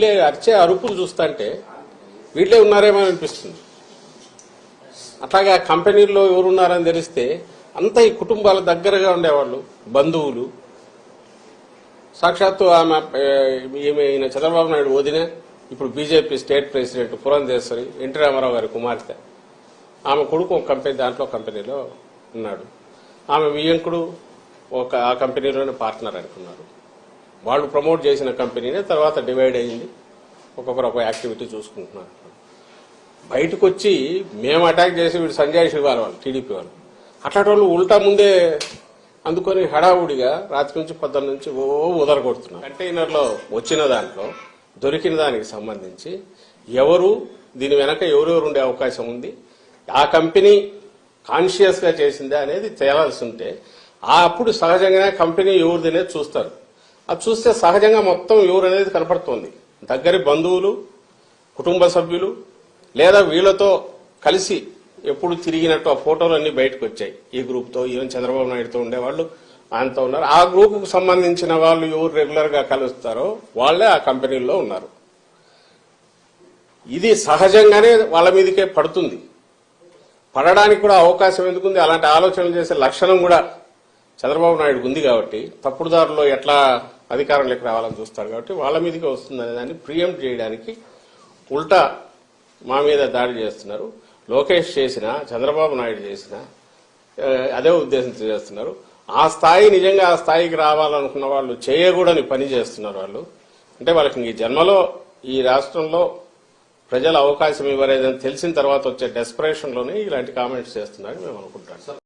వీళ్ళే అరిచే అరుపులు చూస్తుంటే వీళ్ళే ఉన్నారేమో అనిపిస్తుంది. అట్లాగే కంపెనీల్లో ఎవరున్నారని తెలిస్తే అంతా ఈ కుటుంబాల దగ్గరగా ఉండేవాళ్ళు, బంధువులు. సాక్షాత్తు ఈయన చంద్రబాబు నాయుడు వదిన, ఇప్పుడు BJP state president Purandeswari, NT Ramarao గారి కుమార్తె. ఆమె కొడుకు ఒక కంపెనీలో ఉన్నాడు. ఆమె వియ్యంకుడు ఆ కంపెనీలోనే పార్ట్నర్ అనుకున్నారు. వాళ్ళు ప్రమోట్ చేసిన కంపెనీనే తర్వాత డివైడ్ అయ్యింది. ఒక్కొక్కరు ఒక యాక్టివిటీ చూసుకుంటున్నారు. బయటకు వచ్చి మేము అటాక్ చేసి వీడు సంజయ్ శివాల వాళ్ళు, టీడీపీ వాళ్ళు, అట్లాంటి వాళ్ళు ఉల్టా ముందే అందుకొని హడావుడిగా రాత్రి నుంచి పొద్దున్న నుంచి ఉదరగొడుతున్నారు. కంటైనర్లో వచ్చిన దాంట్లో దొరికిన దానికి సంబంధించి ఎవరు దీని వెనక ఎవరెవరు ఉండే అవకాశం ఉంది, ఆ కంపెనీ కాన్షియస్ గా చేసిందా అనేది తేలాల్సి ఉంటే అప్పుడు సహజంగానే కంపెనీ ఎవరిది అనేది చూస్తారు. అది చూస్తే సహజంగా మొత్తం ఎవరు అనేది కనపడుతోంది. దగ్గరి బంధువులు, కుటుంబ సభ్యులు, లేదా వీళ్లతో కలిసి ఎప్పుడు తిరిగినట్టు ఆ ఫోటోలు అన్ని బయటకు వచ్చాయి. ఈ గ్రూప్తో, ఈవెన్ చంద్రబాబు నాయుడుతో ఉండేవాళ్ళు ఆయనతో ఉన్నారు. ఆ గ్రూపుకు సంబంధించిన వాళ్ళు ఎవరు రెగ్యులర్ గా కలుస్తారో వాళ్లే ఆ కంపెనీల్లో ఉన్నారు. ఇది సహజంగానే వాళ్ళ మీదకే పడుతుంది. పడడానికి కూడా అవకాశం ఎందుకుంది? అలాంటి ఆలోచనలు చేసే లక్షణం కూడా చంద్రబాబు నాయుడుకు ఉంది కాబట్టి, తప్పుడు దారిలో ఎట్లా అధికారంలోకి రావాలని చూస్తాడు కాబట్టి వాళ్ళ మీదకే వస్తుందనే దాన్ని ప్రియంప్ట్ చేయడానికి ఉల్టా మా మీద దాడి చేస్తున్నారు. లోకేష్ చేసిన, చంద్రబాబు నాయుడు చేసిన అదే ఉద్దేశంతో చేస్తున్నారు. ఆ స్థాయి నిజంగా ఆ స్థాయికి రావాలనుకున్న వాళ్ళు చేయకూడని పని చేస్తున్నారు. వాళ్ళు అంటే వాళ్ళకి ఈ జన్మలో ఈ రాష్ట్రంలో ప్రజలు అవకాశం ఇవ్వలేదని తెలిసిన తర్వాత వచ్చే డెస్పరేషన్లోనే ఇలాంటి కామెంట్స్ చేస్తున్నారని మేము అనుకుంటాం.